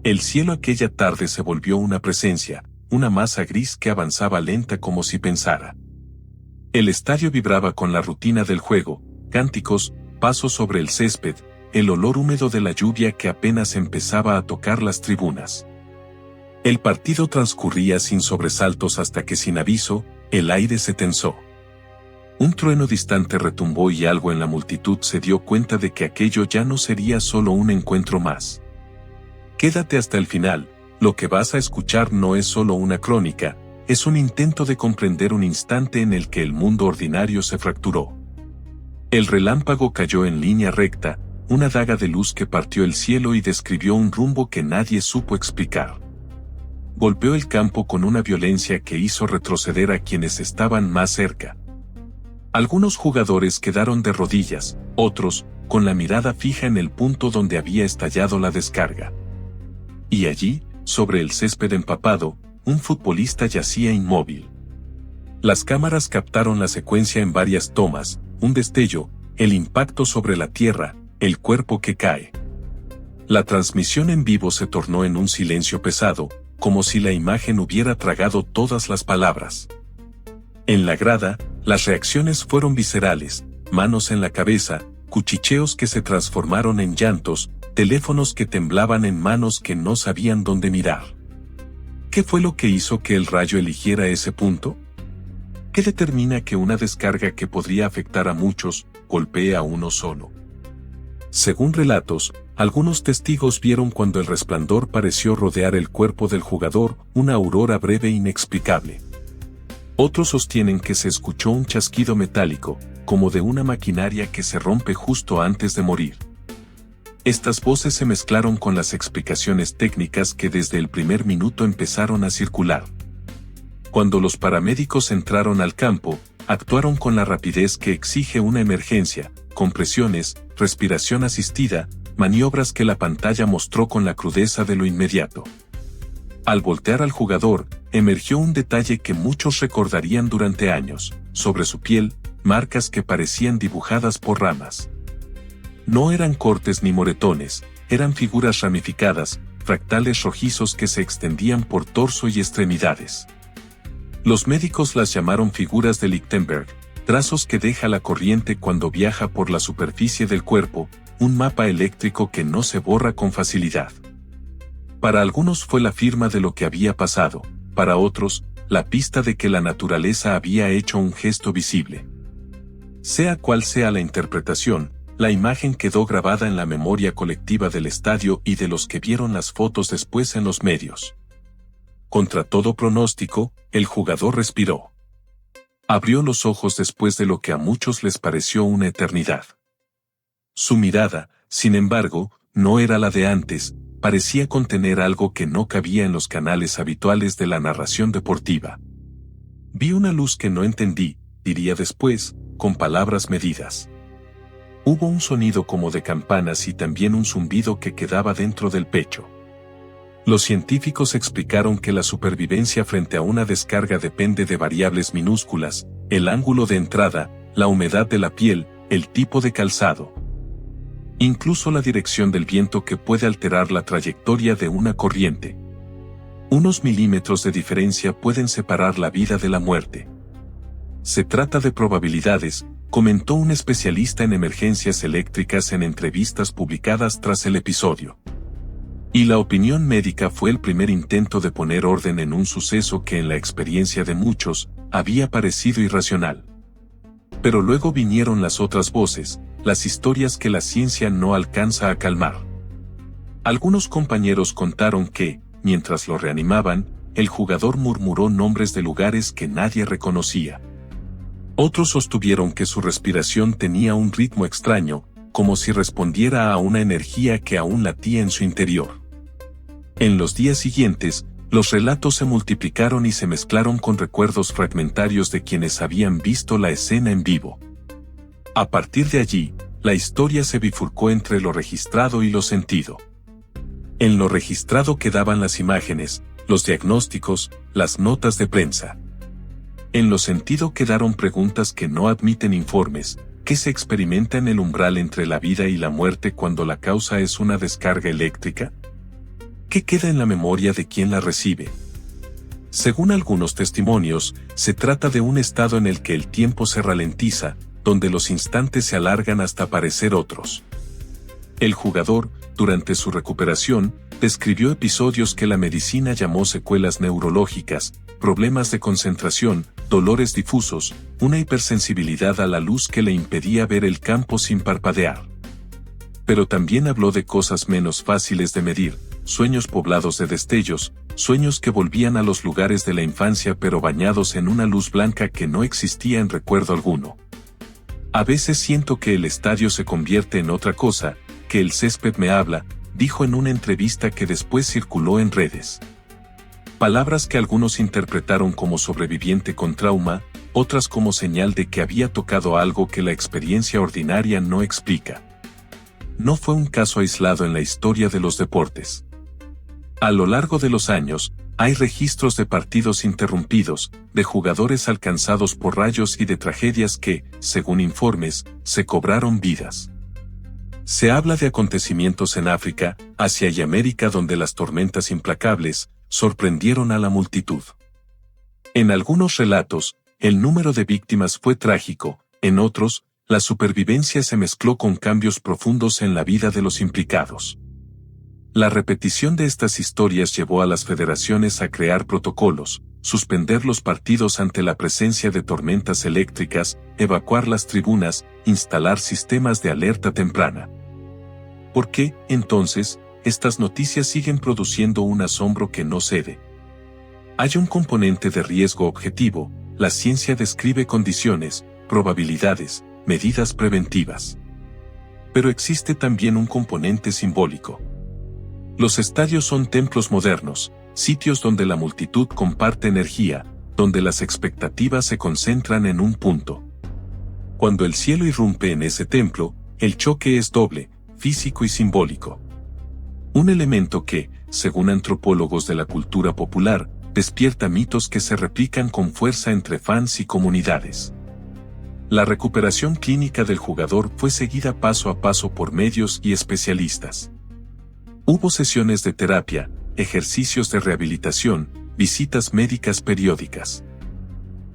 El cielo aquella tarde se volvió una presencia, una masa gris que avanzaba lenta como si pensara. El estadio vibraba con la rutina del juego, cánticos, pasos sobre el césped, el olor húmedo de la lluvia que apenas empezaba a tocar las tribunas. El partido transcurría sin sobresaltos hasta que sin aviso, el aire se tensó. Un trueno distante retumbó y algo en la multitud se dio cuenta de que aquello ya no sería solo un encuentro más. Quédate hasta el final, lo que vas a escuchar no es solo una crónica, es un intento de comprender un instante en el que el mundo ordinario se fracturó. El relámpago cayó en línea recta, una daga de luz que partió el cielo y describió un rumbo que nadie supo explicar. Golpeó el campo con una violencia que hizo retroceder a quienes estaban más cerca. Algunos jugadores quedaron de rodillas, otros, con la mirada fija en el punto donde había estallado la descarga. Y allí, sobre el césped empapado, un futbolista yacía inmóvil. Las cámaras captaron la secuencia en varias tomas, un destello, el impacto sobre la tierra, el cuerpo que cae. La transmisión en vivo se tornó en un silencio pesado, como si la imagen hubiera tragado todas las palabras. En la grada, las reacciones fueron viscerales, manos en la cabeza, cuchicheos que se transformaron en llantos, teléfonos que temblaban en manos que no sabían dónde mirar. ¿Qué fue lo que hizo que el Rayo eligiera ese punto? ¿Qué determina que una descarga que podría afectar a muchos, golpee a uno solo? Según relatos, algunos testigos vieron cuando el resplandor pareció rodear el cuerpo del jugador, una aurora breve e inexplicable. Otros sostienen que se escuchó un chasquido metálico, como de una maquinaria que se rompe justo antes de morir. Estas voces se mezclaron con las explicaciones técnicas que desde el primer minuto empezaron a circular. Cuando los paramédicos entraron al campo, actuaron con la rapidez que exige una emergencia, compresiones, respiración asistida, maniobras que la pantalla mostró con la crudeza de lo inmediato. Al voltear al jugador, emergió un detalle que muchos recordarían durante años, sobre su piel, marcas que parecían dibujadas por ramas. No eran cortes ni moretones, eran figuras ramificadas, fractales rojizos que se extendían por torso y extremidades. Los médicos las llamaron figuras de Lichtenberg, trazos que deja la corriente cuando viaja por la superficie del cuerpo, un mapa eléctrico que no se borra con facilidad. Para algunos fue la firma de lo que había pasado, para otros, la pista de que la naturaleza había hecho un gesto visible. Sea cual sea la interpretación, la imagen quedó grabada en la memoria colectiva del estadio y de los que vieron las fotos después en los medios. Contra todo pronóstico, el jugador respiró. Abrió los ojos después de lo que a muchos les pareció una eternidad. Su mirada, sin embargo, no era la de antes, parecía contener algo que no cabía en los canales habituales de la narración deportiva. Vi una luz que no entendí, diría después, con palabras medidas. Hubo un sonido como de campanas y también un zumbido que quedaba dentro del pecho. Los científicos explicaron que la supervivencia frente a una descarga depende de variables minúsculas, el ángulo de entrada, la humedad de la piel, el tipo de calzado. Incluso la dirección del viento que puede alterar la trayectoria de una corriente. Unos milímetros de diferencia pueden separar la vida de la muerte. Se trata de probabilidades, comentó un especialista en emergencias eléctricas en entrevistas publicadas tras el episodio. Y la opinión médica fue el primer intento de poner orden en un suceso que en la experiencia de muchos, había parecido irracional. Pero luego vinieron las otras voces, las historias que la ciencia no alcanza a calmar. Algunos compañeros contaron que, mientras lo reanimaban, el jugador murmuró nombres de lugares que nadie reconocía. Otros sostuvieron que su respiración tenía un ritmo extraño, como si respondiera a una energía que aún latía en su interior. En los días siguientes, los relatos se multiplicaron y se mezclaron con recuerdos fragmentarios de quienes habían visto la escena en vivo. A partir de allí, la historia se bifurcó entre lo registrado y lo sentido. En lo registrado quedaban las imágenes, los diagnósticos, las notas de prensa. En lo sentido quedaron preguntas que no admiten informes, ¿qué se experimenta en el umbral entre la vida y la muerte cuando la causa es una descarga eléctrica? ¿Qué queda en la memoria de quien la recibe? Según algunos testimonios, se trata de un estado en el que el tiempo se ralentiza, donde los instantes se alargan hasta parecer otros. El jugador, durante su recuperación, describió episodios que la medicina llamó secuelas neurológicas, problemas de concentración, dolores difusos, una hipersensibilidad a la luz que le impedía ver el campo sin parpadear. Pero también habló de cosas menos fáciles de medir, sueños poblados de destellos, sueños que volvían a los lugares de la infancia pero bañados en una luz blanca que no existía en recuerdo alguno. A veces siento que el estadio se convierte en otra cosa, que el césped me habla, dijo en una entrevista que después circuló en redes. Palabras que algunos interpretaron como sobreviviente con trauma, otras como señal de que había tocado algo que la experiencia ordinaria no explica. No fue un caso aislado en la historia de los deportes. A lo largo de los años, hay registros de partidos interrumpidos, de jugadores alcanzados por rayos y de tragedias que, según informes, se cobraron vidas. Se habla de acontecimientos en África, Asia y América donde las tormentas implacables sorprendieron a la multitud. En algunos relatos, el número de víctimas fue trágico, en otros, la supervivencia se mezcló con cambios profundos en la vida de los implicados. La repetición de estas historias llevó a las federaciones a crear protocolos, suspender los partidos ante la presencia de tormentas eléctricas, evacuar las tribunas, instalar sistemas de alerta temprana. ¿Por qué, entonces, estas noticias siguen produciendo un asombro que no cede? Hay un componente de riesgo objetivo, la ciencia describe condiciones, probabilidades, medidas preventivas. Pero existe también un componente simbólico. Los estadios son templos modernos, sitios donde la multitud comparte energía, donde las expectativas se concentran en un punto. Cuando el cielo irrumpe en ese templo, el choque es doble, físico y simbólico. Un elemento que, según antropólogos de la cultura popular, despierta mitos que se replican con fuerza entre fans y comunidades. La recuperación clínica del jugador fue seguida paso a paso por medios y especialistas. Hubo sesiones de terapia, ejercicios de rehabilitación, visitas médicas periódicas.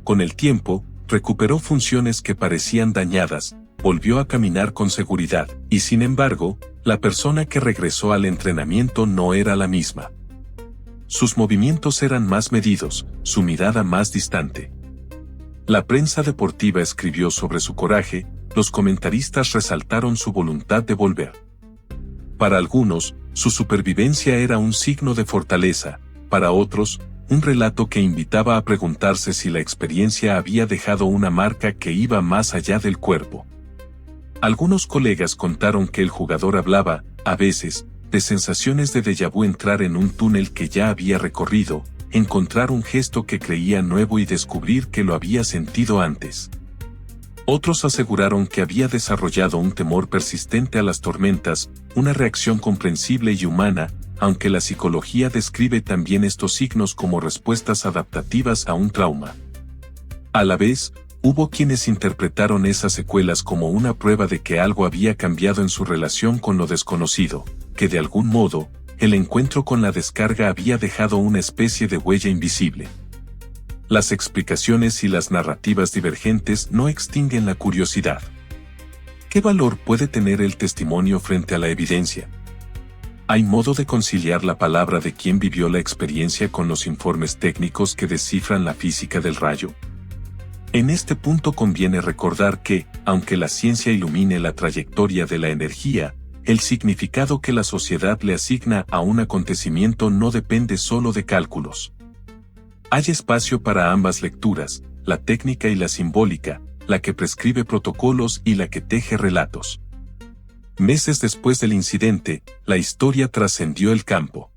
Con el tiempo, recuperó funciones que parecían dañadas, volvió a caminar con seguridad, y sin embargo, la persona que regresó al entrenamiento no era la misma. Sus movimientos eran más medidos, su mirada más distante. La prensa deportiva escribió sobre su coraje, los comentaristas resaltaron su voluntad de volver. Para algunos, su supervivencia era un signo de fortaleza, para otros, un relato que invitaba a preguntarse si la experiencia había dejado una marca que iba más allá del cuerpo. Algunos colegas contaron que el jugador hablaba, a veces, de sensaciones de déjà vu, entrar en un túnel que ya había recorrido, encontrar un gesto que creía nuevo y descubrir que lo había sentido antes. Otros aseguraron que había desarrollado un temor persistente a las tormentas, una reacción comprensible y humana, aunque la psicología describe también estos signos como respuestas adaptativas a un trauma. A la vez, hubo quienes interpretaron esas secuelas como una prueba de que algo había cambiado en su relación con lo desconocido, que de algún modo, el encuentro con la descarga había dejado una especie de huella invisible. Las explicaciones y las narrativas divergentes no extinguen la curiosidad. ¿Qué valor puede tener el testimonio frente a la evidencia? ¿Hay modo de conciliar la palabra de quien vivió la experiencia con los informes técnicos que descifran la física del rayo? En este punto conviene recordar que, aunque la ciencia ilumine la trayectoria de la energía, el significado que la sociedad le asigna a un acontecimiento no depende solo de cálculos. Hay espacio para ambas lecturas, la técnica y la simbólica, la que prescribe protocolos y la que teje relatos. Meses después del incidente, la historia trascendió el campo.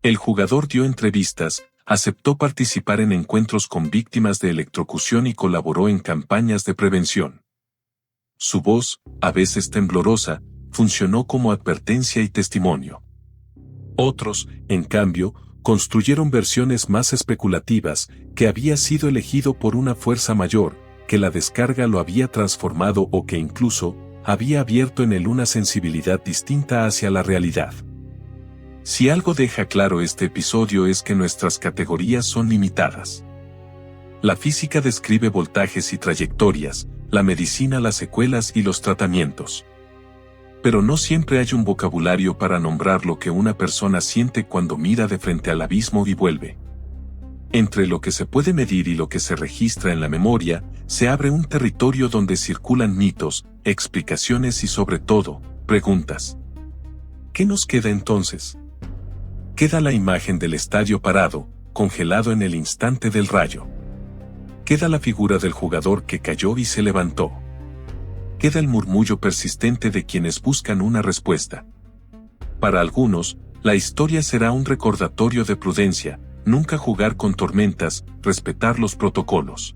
El jugador dio entrevistas, aceptó participar en encuentros con víctimas de electrocución y colaboró en campañas de prevención. Su voz, a veces temblorosa, funcionó como advertencia y testimonio. Otros, en cambio, construyeron versiones más especulativas, que había sido elegido por una fuerza mayor, que la descarga lo había transformado o que incluso había abierto en él una sensibilidad distinta hacia la realidad. Si algo deja claro este episodio es que nuestras categorías son limitadas. La física describe voltajes y trayectorias, la medicina las secuelas y los tratamientos. Pero no siempre hay un vocabulario para nombrar lo que una persona siente cuando mira de frente al abismo y vuelve. Entre lo que se puede medir y lo que se registra en la memoria, se abre un territorio donde circulan mitos, explicaciones y sobre todo, preguntas. ¿Qué nos queda entonces? Queda la imagen del estadio parado, congelado en el instante del rayo. Queda la figura del jugador que cayó y se levantó. Queda el murmullo persistente de quienes buscan una respuesta. Para algunos, la historia será un recordatorio de prudencia, nunca jugar con tormentas, respetar los protocolos.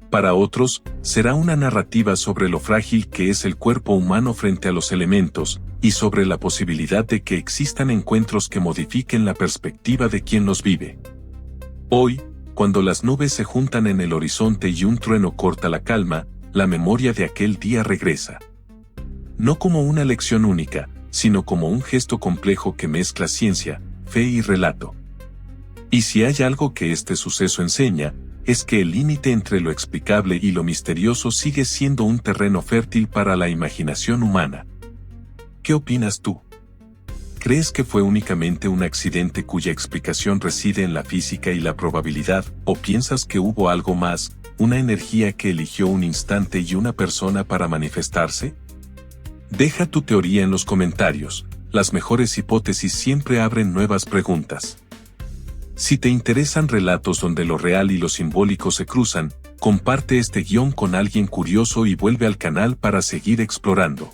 Para otros, será una narrativa sobre lo frágil que es el cuerpo humano frente a los elementos, y sobre la posibilidad de que existan encuentros que modifiquen la perspectiva de quien los vive. Hoy, cuando las nubes se juntan en el horizonte y un trueno corta la calma, la memoria de aquel día regresa. No como una lección única, sino como un gesto complejo que mezcla ciencia, fe y relato. Y si hay algo que este suceso enseña, es que el límite entre lo explicable y lo misterioso sigue siendo un terreno fértil para la imaginación humana. ¿Qué opinas tú? ¿Crees que fue únicamente un accidente cuya explicación reside en la física y la probabilidad, o piensas que hubo algo más, una energía que eligió un instante y una persona para manifestarse? Deja tu teoría en los comentarios, las mejores hipótesis siempre abren nuevas preguntas. Si te interesan relatos donde lo real y lo simbólico se cruzan, comparte este guión con alguien curioso y vuelve al canal para seguir explorando.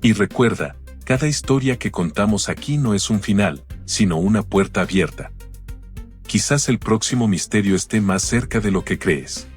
Y recuerda, cada historia que contamos aquí no es un final, sino una puerta abierta. Quizás el próximo misterio esté más cerca de lo que crees.